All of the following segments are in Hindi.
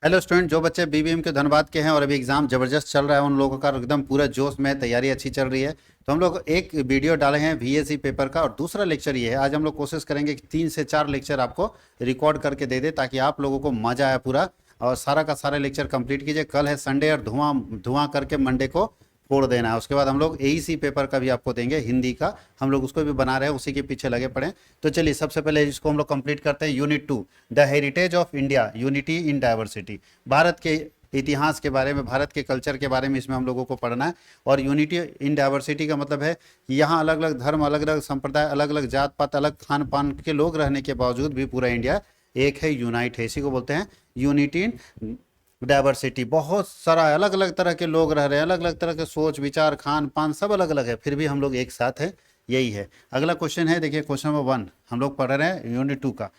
हेलो स्टूडेंट, जो बच्चे बीबीएम के धनबाद के हैं और अभी एग्जाम जबरदस्त चल रहा है उन लोगों का एकदम पूरा जोश में तैयारी अच्छी चल रही है। तो हम लोग एक वीडियो डाले हैं वीएससी पेपर का और दूसरा लेक्चर ये है। आज हम लोग कोशिश करेंगे कि 3 से 4 लेक्चर आपको रिकॉर्ड करके दे दे ताकि आप लोगों को मजा आए पूरा और सारा का सारा लेक्चर कंप्लीट कीजिए। कल है संडे और धुआं धुआं करके मंडे को फोड़ देना है। उसके बाद हम लोग एईसी पेपर का भी आपको देंगे, हिंदी का हम लोग उसको भी बना रहे हैं, उसी के पीछे लगे पड़े हैं। तो चलिए सबसे पहले इसको हम लोग कंप्लीट करते हैं। Unit 2 the heritage of India, unity in diversity. Bharat के इतिहास के बारे में, भारत के कल्चर के बारे में इसमें हम लोगों को पढ़ना है। और यूनिटी इन डाइवर्सिटी का मतलब है कि यहाँ अलग अलग धर्म, अलग अलग संप्रदाय, अलग अलग जात पात, अलग खान पान के लोग रहने के बावजूद भी पूरा इंडिया एक है, यूनाइट है। इसी को बोलते हैं यूनिटी इन डाइवर्सिटी। बहुत सारा अलग अलग तरह के लोग रह रहे हैं, अलग अलग तरह के सोच विचार खान पान सब अलग अलग है, फिर भी हम लोग एक साथ है, यही है। अगला क्वेश्चन है, देखिए क्वेश्चन नंबर 1 हम लोग पढ़ रहे हैं यूनिट 2 का।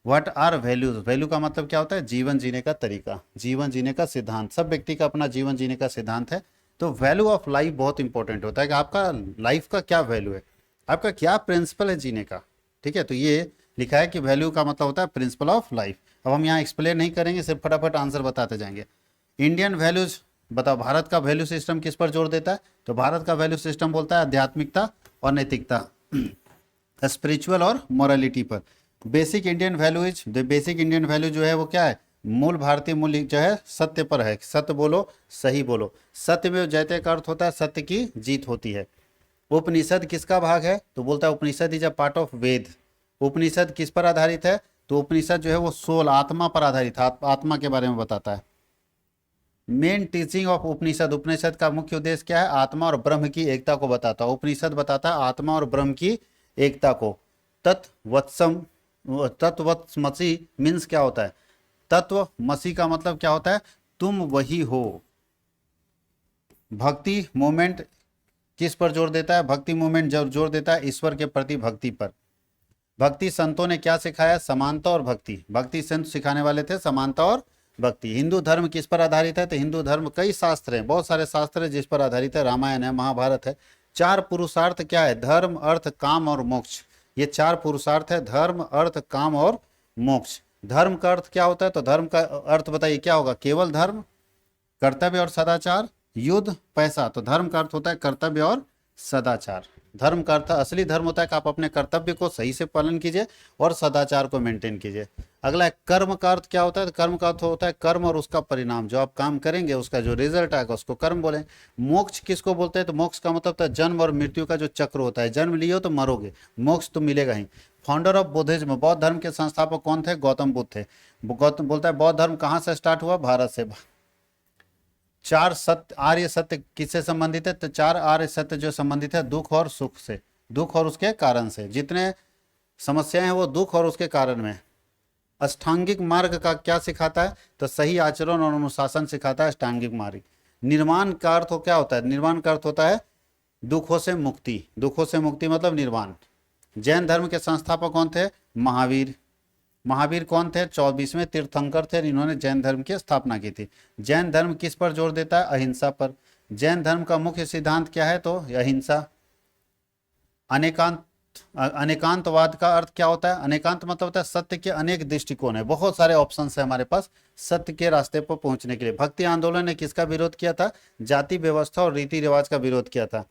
What are values? वैल्यू का मतलब क्या होता है? जीवन जीने का तरीका, जीवन जीने का सिद्धांत। सब व्यक्ति का अपना जीवन जीने का सिद्धांत है। तो वैल्यू ऑफ लाइफ बहुत इंपॉर्टेंट होता है कि आपका लाइफ का क्या वैल्यू है, आपका क्या प्रिंसिपल है जीने का। ठीक है, तो ये लिखा है कि वैल्यू का मतलब होता है प्रिंसिपल ऑफ लाइफ। अब हम यहाँ एक्सप्लेन नहीं करेंगे, सिर्फ फटाफट आंसर बताते जाएंगे। इंडियन वैल्यूज बताओ, भारत का वैल्यू सिस्टम किस पर जोर देता है? तो भारत का वैल्यू सिस्टम बोलता है आध्यात्मिकता और नैतिकता, स्पिरिचुअल और मोरालिटी पर। Basic Indian value is, basic Indian value जो है वो क्या है? मूल भारतीय मूल्य जो है सत्य पर है। सत्य बोलो, सही बोलो। सत्य में जयते का अर्थ होता है सत्य की जीत होती है। उपनिषद किसका भाग है? तो बोलता है उपनिषद इज अ पार्ट ऑफ वेद। उपनिषद किस पर आधारित है? तो उपनिषद जो है वो सोल, आत्मा पर आधारित है, आत्मा के बारे में बताता है। मेन टीचिंग ऑफ उपनिषद, उपनिषद का मुख्य उद्देश्य क्या है? आत्मा और ब्रह्म की एकता को बताता है। उपनिषद बताता है आत्मा और ब्रह्म की एकता को। तत्वत्सम, तत्वत्मसी मीन्स क्या होता है? तत्वमसी का मतलब क्या होता है? तुम वही हो। भक्ति मूवमेंट किस पर जोर देता है? भक्ति मूवमेंट जोर देता है ईश्वर के प्रति भक्ति पर। भक्ति संतों ने क्या सिखाया? समानता और भक्ति। भक्ति संत सिखाने वाले थे समानता और भक्ति। हिंदू धर्म किस पर आधारित है? तो हिंदू धर्म कई शास्त्र हैं, बहुत सारे शास्त्र हैं जिस पर आधारित है। रामायण है, महाभारत है। 4 पुरुषार्थ क्या है? धर्म, अर्थ, काम और मोक्ष। ये 4 पुरुषार्थ है, धर्म, अर्थ, काम और मोक्ष। धर्म का अर्थ क्या होता है? तो धर्म का अर्थ बताइए क्या होगा? केवल धर्म, कर्तव्य और सदाचार, युद्ध, पैसा। तो धर्म का अर्थ होता है कर्तव्य और सदाचार। धर्म का अर्थ, असली धर्म होता है कि आप अपने कर्तव्य को सही से पालन कीजिए और सदाचार को मेंटेन कीजिए। अगला है कर्म का अर्थ क्या होता है? तो कर्म का अर्थ होता है कर्म और उसका परिणाम, जो आप काम करेंगे उसका जो रिजल्ट आएगा उसको कर्म बोले। मोक्ष किसको बोलते हैं? तो मोक्ष का मतलब होता है जन्म और मृत्यु का जो चक्र होता है। जन्म लियो तो मरोगे, मोक्ष तो मिलेगा ही। फाउंडर ऑफ बुद्धिज्म, बौद्ध धर्म के संस्थापक कौन थे? गौतम बुद्ध थे। गौतम बोलता है बौद्ध धर्म कहाँ से स्टार्ट हुआ? भारत से। 4 सत्य, आर्य सत्य किससे संबंधित है? तो 4 आर्य सत्य जो संबंधित है दुख और सुख से, दुख और उसके कारण से। जितने समस्याएं हैं वो दुख और उसके कारण में। अष्टांगिक मार्ग का क्या सिखाता है? तो सही आचरण और अनुशासन सिखाता है अष्टांगिक मार्ग। निर्वाण का अर्थ क्या होता है? निर्वाण का अर्थ होता है दुखों से मुक्ति। दुखों से मुक्ति मतलब निर्वाण। जैन धर्म के संस्थापक कौन थे? महावीर। महावीर कौन थे? 24वें तीर्थंकर थे, इन्होंने जैन धर्म की स्थापना की थी। जैन धर्म किस पर जोर देता है? अहिंसा पर। जैन धर्म का मुख्य सिद्धांत क्या है? तो अहिंसा। अनेकांत, अनेकांतवाद का अर्थ क्या होता है? अनेकांत मतलब होता है सत्य के अनेक दृष्टिकोण है, बहुत सारे ऑप्शन है हमारे पास सत्य के रास्ते पर पहुंचने के लिए। भक्ति आंदोलन ने किसका विरोध किया था? जाति व्यवस्था और रीति रिवाज का विरोध किया था।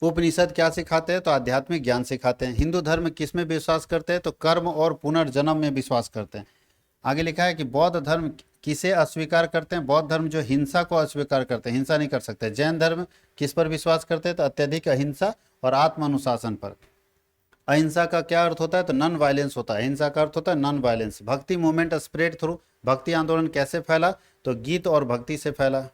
उपनिषद क्या सिखाते हैं? तो आध्यात्मिक ज्ञान सिखाते हैं। हिंदू धर्म किस में विश्वास करते हैं? तो कर्म और पुनर्जन्म में विश्वास करते हैं। आगे लिखा है कि बौद्ध धर्म किसे अस्वीकार करते हैं? बौद्ध धर्म जो हिंसा को अस्वीकार करते हैं, हिंसा नहीं कर सकते। जैन धर्म किस पर विश्वास करते हैं? तो अत्यधिक अहिंसा और आत्म अनुशासन पर। अहिंसा का क्या अर्थ होता है? तो नॉन वायलेंस होता है। अहिंसा का अर्थ होता है नॉन वायलेंस। भक्ति मूवमेंट स्प्रेड थ्रू, भक्ति आंदोलन कैसे फैला? तो गीत और भक्ति से फैला।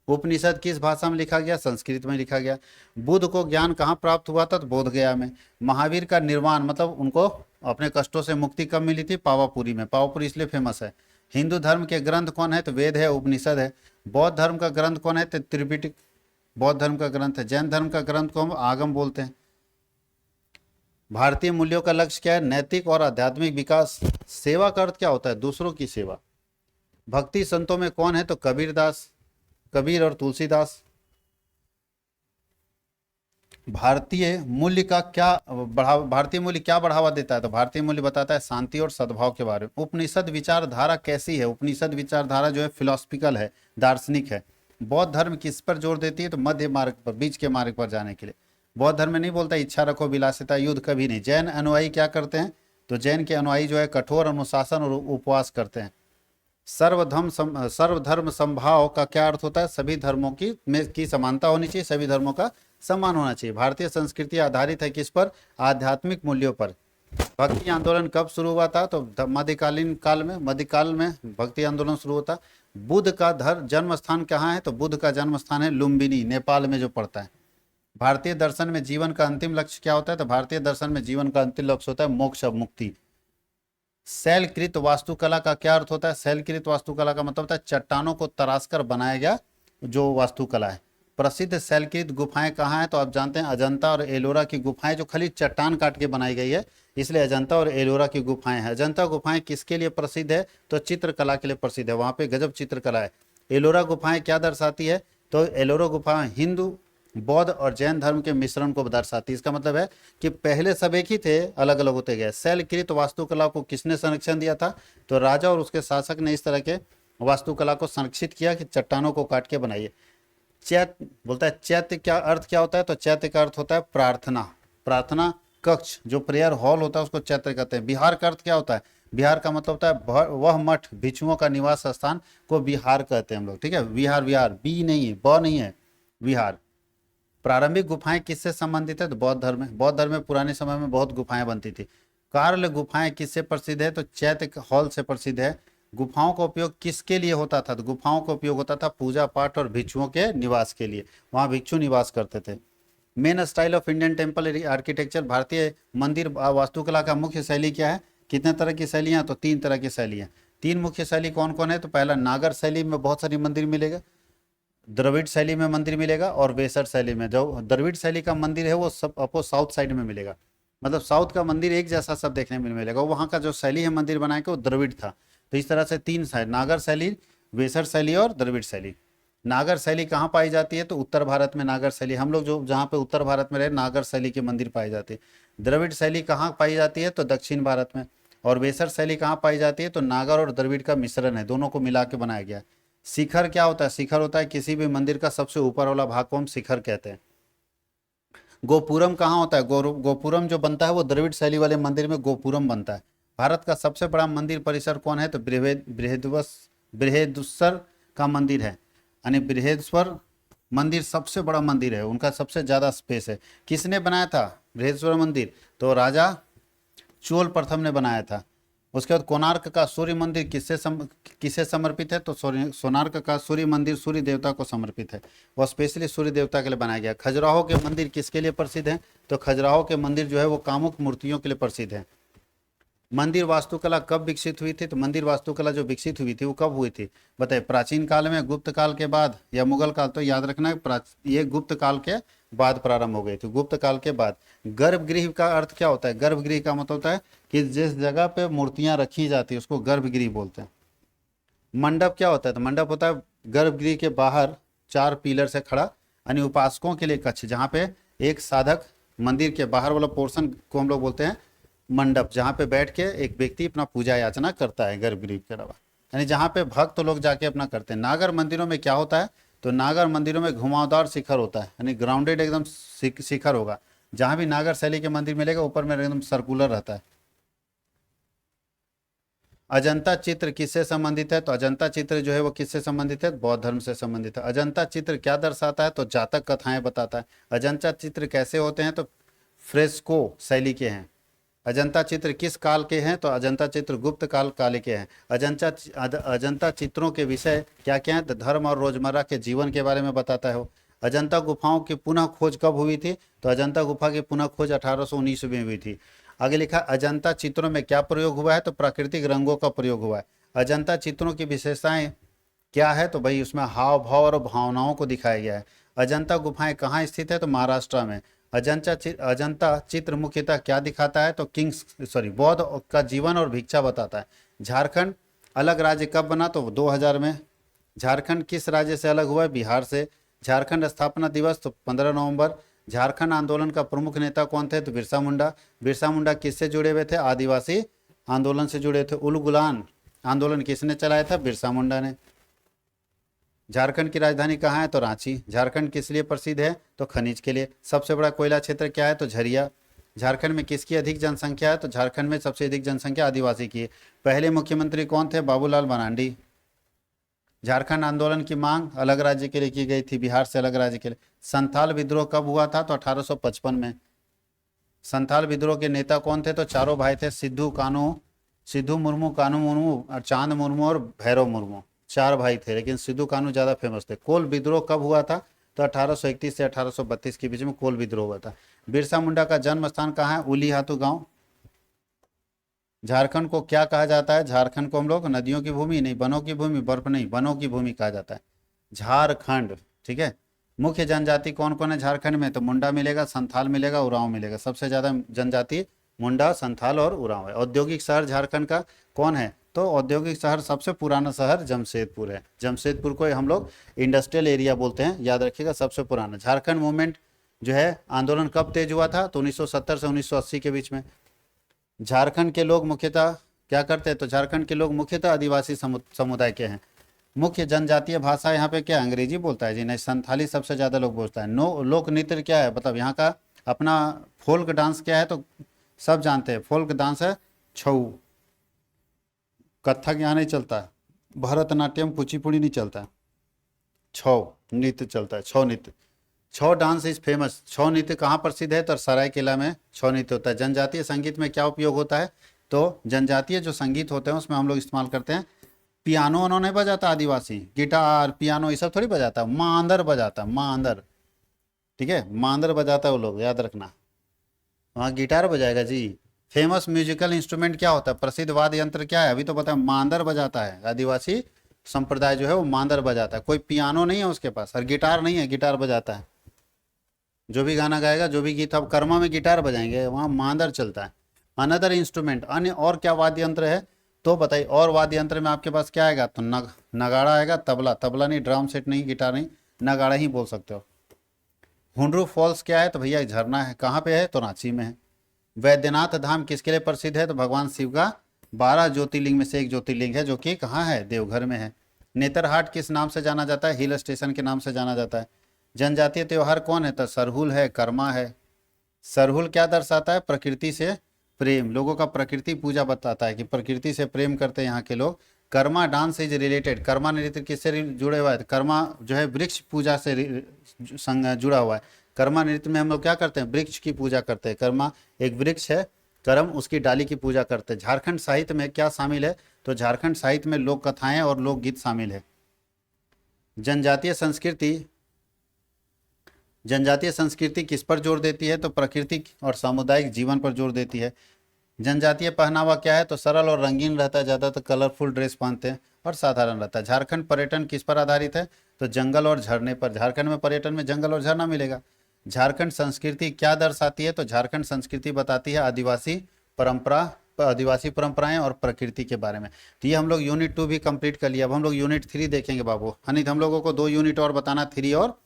उपनिषद किस भाषा में लिखा गया? संस्कृत में लिखा गया। बुद्ध को ज्ञान कहाँ प्राप्त हुआ था? तो बोध गया में। महावीर का निर्वाण मतलब उनको अपने कष्टों से मुक्ति कब मिली थी? पावापुरी में। पावापुरी इसलिए फेमस है। हिंदू धर्म के ग्रंथ कौन है? तो वेद है, उपनिषद है। बौद्ध धर्म का ग्रंथ कौन है? तो त्रिपिटक बौद्ध धर्म का ग्रंथ है। जैन धर्म का ग्रंथ को हम आगम बोलते हैं। भारतीय मूल्यों का लक्ष्य क्या है? नैतिक और आध्यात्मिक विकास। सेवा का अर्थ क्या होता है? दूसरों की सेवा। भक्ति संतों में कौन है? तो कबीरदास, कबीर और तुलसीदास। भारतीय मूल्य क्या बढ़ावा देता है? तो भारतीय मूल्य बताता है शांति और सद्भाव के बारे में। उपनिषद विचारधारा कैसी है? उपनिषद विचारधारा जो है फिलोसफिकल है, दार्शनिक है। बौद्ध धर्म किस पर जोर देती है? तो मध्य मार्ग पर, बीच के मार्ग पर जाने के लिए। बौद्ध धर्म में नहीं बोलता इच्छा रखो, विलासिता, युद्ध कभी नहीं। जैन अनुयायी क्या करते हैं? तो जैन के अनुयायी जो है कठोर अनुशासन और उपवास करते हैं। सर्वधर्म समभाव का क्या अर्थ होता है? सभी धर्मों की समानता होनी चाहिए, सभी धर्मों का सम्मान होना चाहिए। भारतीय संस्कृति आधारित है किस पर? आध्यात्मिक मूल्यों पर। भक्ति आंदोलन कब शुरू हुआ था? तो मध्यकाल में भक्ति आंदोलन शुरू होता। बुद्ध का जन्म स्थान कहाँ है? तो बुद्ध का जन्म स्थान है लुम्बिनी, नेपाल में जो पड़ता है। भारतीय दर्शन में जीवन का अंतिम लक्ष्य क्या होता है? तो भारतीय दर्शन में जीवन का अंतिम लक्ष्य होता है मोक्ष, मुक्ति। शैलकृत वास्तुकला का क्या अर्थ होता है? शैलकृत वास्तुकला का मतलब होता है चट्टानों को तराशकर बनाया गया जो वास्तुकला है। प्रसिद्ध शैलकृत गुफाएं कहाँ हैं? तो आप जानते हैं अजंता और एलोरा की गुफाएं, जो खाली चट्टान काट के बनाई गई है, इसलिए अजंता और एलोरा की गुफाएं हैं। अजंता गुफाएं किसके लिए प्रसिद्ध है? तो चित्रकला के लिए प्रसिद्ध है, वहां पे गजब चित्रकला है। एलोरा गुफाएं क्या दर्शाती है? तो एलोरा गुफाएं हिंदू, बौद्ध और जैन धर्म के मिश्रण को दर्शाती है। इसका मतलब है कि पहले सब एक ही थे, अलग अलग होते गए। शैलकृत वास्तुकला को किसने संरक्षण दिया था? तो राजा और उसके शासक ने इस तरह के वास्तुकला को संरक्षित किया कि चट्टानों को काट के बनाइए। चैत्य बोलता है, चैत्य क्या अर्थ क्या होता है? तो चैत्य का अर्थ होता है प्रार्थना, प्रार्थना कक्ष, जो प्रेयर हॉल होता है उसको चैत्य कहते हैं। विहार का अर्थ क्या होता है? विहार का मतलब होता है वह मठ, भिक्षुओं का निवास स्थान को विहार कहते हैं हम लोग, ठीक है। विहार, विहार बी नहीं है, ब नहीं है, विहार। प्रारंभिक गुफाएं किससे संबंधित है? तो बौद्ध धर्म में। बौद्ध धर्म में पुराने समय में बहुत गुफाएं बनती थी। कार्ल गुफाएं किससे प्रसिद्ध है? तो चैत्य हॉल से प्रसिद्ध है। गुफाओं का उपयोग किसके लिए होता था? तो गुफाओं का उपयोग होता था पूजा पाठ और भिक्षुओं के निवास के लिए, वहां भिक्षु निवास करते थे। Main style of Indian temple architecture, भारतीय मंदिर वास्तुकला का मुख्य शैली क्या है? कितने तरह की शैलियां? तो 3 तरह की शैलियां। 3 मुख्य शैली कौन कौन है? तो पहला नागर शैली में बहुत सारी मंदिर मिलेगा, द्रविड़ शैली में मंदिर मिलेगा, और वेसर शैली में। जो द्रविड़ शैली का मंदिर है वो सब आपको साउथ साइड में मिलेगा, मतलब साउथ का मंदिर एक जैसा सब देखने में मिलेगा। वहाँ का जो शैली है मंदिर बनाने के वो द्रविड़ था। तो इस तरह से 3 शैली, नागर शैली, वेसर शैली और द्रविड़ शैली। नागर शैली कहाँ पाई जाती है? तो उत्तर भारत में नागर शैली, हम लोग जो जहाँ पे उत्तर भारत में रहे, नागर शैली के मंदिर पाए जाते हैं। द्रविड़ शैली कहाँ पाई जाती है? तो दक्षिण भारत में। और वेसर शैली कहाँ पाई जाती है? तो नागर और द्रविड़ का मिश्रण है, दोनों को मिला के बनाया गया है। शिखर क्या होता है? शिखर होता है किसी भी मंदिर का सबसे ऊपर वाला भाग को हम शिखर कहते हैं। गोपुरम कहाँ होता है? गोपुरम जो बनता है वो द्रविड़ शैली वाले मंदिर में गोपुरम बनता है। भारत का सबसे बड़ा मंदिर परिसर कौन है? तो बृहदेश्वर का मंदिर है, यानी बृहदेश्वर मंदिर सबसे बड़ा मंदिर है, उनका सबसे ज्यादा स्पेस है। किसने बनाया था बृहदेश्वर मंदिर? तो राजा चोल प्रथम ने बनाया था। उसके बाद कोणार्क का सूर्य मंदिर किसे समर्पित है? तो कोणार्क का सूर्य मंदिर सूर्य देवता को समर्पित है, वह स्पेशली सूर्य देवता के लिए बनाया गया। खजुराहो के मंदिर किसके लिए प्रसिद्ध है? तो खजुराहो के मंदिर जो है वो कामुक मूर्तियों के लिए प्रसिद्ध है। मंदिर वास्तुकला कब विकसित हुई थी? तो मंदिर वास्तुकला जो विकसित हुई थी वो कब हुई थी बताइए? प्राचीन काल में, गुप्त काल के बाद, या मुगल काल? तो याद रखना ये गुप्त काल के बाद प्रारंभ हो गई थी, गुप्त काल के बाद। गर्भगृह का अर्थ क्या होता है? गर्भगृह का मतलब होता है कि जिस जगह पे मूर्तियां रखी जाती है उसको गर्भगृह बोलते हैं। मंडप क्या होता है? तो मंडप होता है गर्भगृह के बाहर 4 पिलर से खड़ा, यानी उपासकों के लिए कक्ष, जहाँ पे एक साधक मंदिर के बाहर वाला पोर्शन को हम लोग बोलते हैं मंडप, जहाँ पे बैठ के एक व्यक्ति अपना पूजा याचना करता है गर्भगृह के अलावा, यानी जहाँ पे भक्त लोग जाके अपना करते हैं। नागर मंदिरों में क्या होता है? तो नागर मंदिरों में घुमावदार शिखर होता है, यानी ग्राउंडेड एकदम शिखर होगा। जहाँ भी नागर शैली के मंदिर मिलेगा ऊपर में एकदम सर्कुलर रहता है। अजंता चित्र किससे संबंधित है? तो अजंता चित्र जो है वो किससे संबंधित है? बौद्ध धर्म से संबंधित है। अजंता चित्र क्या दर्शाता है? तो जातक कथाएं बताता है। अजंता चित्र कैसे होते हैं? तो फ्रेस्को शैली के हैं। अजंता चित्र किस काल के हैं? तो अजंता चित्र गुप्त काल के हैं। अजंता चित्रों के विषय क्या क्या है? तो धर्म और रोजमर्रा के जीवन के बारे में बताता है वो। अजंता गुफाओं की पुनः खोज कब हुई थी? तो अजंता गुफा की पुनः खोज 1819 में हुई थी। आगे लिखा अजंता चित्रों में क्या प्रयोग हुआ है? तो प्राकृतिक रंगों का प्रयोग हुआ है। अजंता चित्रों की विशेषताएं क्या है? तो भाई उसमें हाव भाव और भावनाओं को दिखाया गया है। अजंता गुफाएं कहाँ स्थित है? तो महाराष्ट्र में। अजंता चित्र मुख्यतः क्या दिखाता है? तो बौद्ध का जीवन और भिक्षा बताता है। झारखंड अलग राज्य कब बना? तो 2000 में। झारखंड किस राज्य से अलग हुआ है? बिहार से। झारखंड स्थापना दिवस तो 15 नवंबर। झारखंड आंदोलन का प्रमुख नेता कौन थे? तो बिरसा मुंडा। बिरसा मुंडा किससे जुड़े हुए थे? आदिवासी आंदोलन से जुड़े थे। उलगुलान आंदोलन किसने चलाया था? बिरसा मुंडा ने। झारखंड की राजधानी कहाँ है? तो रांची। झारखंड किस लिए प्रसिद्ध है? तो खनिज के लिए। सबसे बड़ा कोयला क्षेत्र क्या है? तो झरिया। झारखंड में किसकी अधिक जनसंख्या है? तो झारखंड में सबसे अधिक जनसंख्या आदिवासी की है। पहले मुख्यमंत्री कौन थे? बाबूलाल मरांडी। झारखंड आंदोलन की मांग अलग राज्य के लिए की गई थी, बिहार से अलग राज्य के लिए। संथाल विद्रोह कब हुआ था? तो 1855 में। संथाल विद्रोह के नेता कौन थे? तो चारों भाई थे, सिद्धू मुर्मू, कानू मुर्मू और चांद मुर्मू और भैरव मुर्मू। चार भाई थे, लेकिन सिद्धू कानू ज्यादा फेमस थे। कोल विद्रोह कब हुआ था? तो 1831 से 1832 के बीच में कोल विद्रोह हुआ था। बिरसा मुंडा का जन्म स्थान कहाँ है? उलीहातू गांव। झारखंड को क्या कहा जाता है? झारखंड को हम लोग नदियों की भूमि नहीं, वनों की भूमि, बर्फ नहीं, वनों की भूमि कहा जाता है झारखंड। ठीक है। मुख्य जनजाति कौन कौन है झारखंड में? तो मुंडा मिलेगा, संथाल मिलेगा, उरांव मिलेगा। सबसे ज्यादा जनजाति मुंडा, संथाल और उरांव है। औद्योगिक शहर झारखंड का कौन है? तो औद्योगिक शहर सबसे पुराना शहर जमशेदपुर है। जमशेदपुर को हम लोग इंडस्ट्रियल एरिया बोलते हैं, याद रखिएगा, सबसे पुराना। झारखंड मूवमेंट जो है आंदोलन कब तेज हुआ था? तो 1970 से 1980 के बीच में। झारखंड के लोग मुख्यतः क्या करते हैं? तो झारखंड के लोग मुख्यतः आदिवासी समुदाय के हैं। मुख्य जनजातीय भाषा यहाँ पे क्या? अंग्रेजी बोलता है जी? नहीं, संथाली सबसे ज्यादा लोग बोलता है। लोक नृत्य क्या है? मतलब यहाँ का अपना फोल्क डांस क्या है? तो सब जानते हैं, फोल्क डांस है छऊ। कथक यहाँ नहीं चलता है, भरतनाट्यम, कुचिपुड़ी नहीं चलता है, छऊ नृत्य चलता है, छऊ नृत्य। छऊ डांस इज फेमस। छऊ नृत्य कहाँ प्रसिद्ध है? तो सरायकेला में छऊ नृत्य होता है। जनजातीय संगीत में क्या उपयोग होता है? तो जनजातीय जो संगीत होते हैं उसमें हम लोग इस्तेमाल करते हैं पियानो। उन्होंने बजाता आदिवासी, गिटार, पियानो ये सब थोड़ी बजाता है। मांदर बजाता है, मांदर। ठीक है, मांदर बजाता है वो लोग, याद रखना। वहाँ गिटार बजाएगा जी। फेमस म्यूजिकल इंस्ट्रूमेंट क्या होता है? प्रसिद्ध वाद्य यंत्र क्या है? अभी तो पता है, मांदर बजाता है। आदिवासी संप्रदाय जो है वो मांदर बजाता है। कोई पियानो नहीं है उसके पास और गिटार नहीं है, गिटार बजाता है। जो भी गाना गाएगा, जो भी गीत, अब कर्मा में गिटार बजाएंगे, वहाँ मांदर चलता है। अनदर इंस्ट्रूमेंट, अन्य और क्या वाद्य यंत्र है? तो बताइए, और वाद्य यंत्र में आपके पास क्या आएगा? तो नगाड़ा आएगा, तबला, तबला नहीं, ड्रम सेट नहीं, गिटार नहीं, नगाड़ा ही बोल सकते हो। हुंडरू फॉल्स क्या है? तो भैया झरना है। कहाँ पे है? तो रांची में है। वैद्यनाथ धाम किसके लिए प्रसिद्ध है? तो भगवान शिव का 12 ज्योतिर्लिंग में से एक ज्योतिर्लिंग है, जो कि कहाँ है? देवघर में है। नेतरहाट किस नाम से जाना जाता है? हिल स्टेशन के नाम से जाना जाता है। जनजातीय त्योहार कौन है? तो सरहुल है, कर्मा है। सरहुल क्या दर्शाता है? प्रकृति से प्रेम, लोगों का प्रकृति पूजा बताता है कि प्रकृति से प्रेम करते हैं यहाँ के लोग। Karma dance is related, Karma नृत्य किससे जुड़े हुआ है? कर्मा जो है वृक्ष पूजा से जुड़ा हुआ है। कर्मा नृत्य में हम लोग क्या करते हैं? वृक्ष की पूजा करते हैं। कर्मा एक वृक्ष है, कर्म उसकी डाली की पूजा करते हैं। झारखंड साहित्य में क्या शामिल है? तो झारखंड साहित्य में लोक कथाएं और लोकगीत शामिल है। जनजातीय संस्कृति किस पर जोर देती है? तो प्रकृति और सामुदायिक जीवन पर जोर देती है। जनजातीय पहनावा क्या है? तो सरल और रंगीन रहता है, ज़्यादातर कलरफुल ड्रेस पहनते हैं और साधारण रहता है। झारखंड पर्यटन किस पर आधारित है? तो जंगल और झरने पर। झारखंड में पर्यटन में जंगल और झरना मिलेगा। झारखंड संस्कृति क्या दर्शाती है? तो झारखंड संस्कृति बताती है आदिवासी परंपराएं और प्रकृति के बारे में। तो ये हम लोग यूनिट 2 भी कंप्लीट कर लिया। अब हम लोग यूनिट 3 देखेंगे बाबू। नहीं तो हम लोगों को 2 यूनिट और बताना, 3 और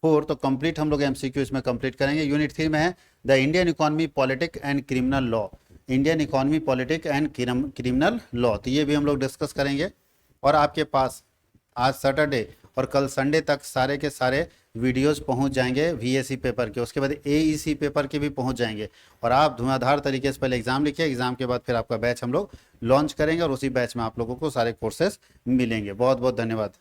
4, तो कंप्लीट हम लोग एमसीक्यू इसमें कंप्लीट करेंगे। यूनिट 3 में है the Indian economy, politic and criminal law. Indian economy, politic and criminal law, तो ये भी हम लोग डिस्कस करेंगे। और आपके पास आज सैटरडे और कल संडे तक सारे के सारे वीडियोस पहुंच जाएंगे वीएससी पेपर के। उसके बाद एईसी पेपर के भी पहुंच जाएंगे। और आप धुआंधार तरीके से पहले एग्जाम लिखिए, एग्जाम के बाद फिर आपका बैच हम लोग लॉन्च करेंगे और उसी बैच में आप लोगों को सारे कोर्सेस मिलेंगे। बहुत बहुत धन्यवाद।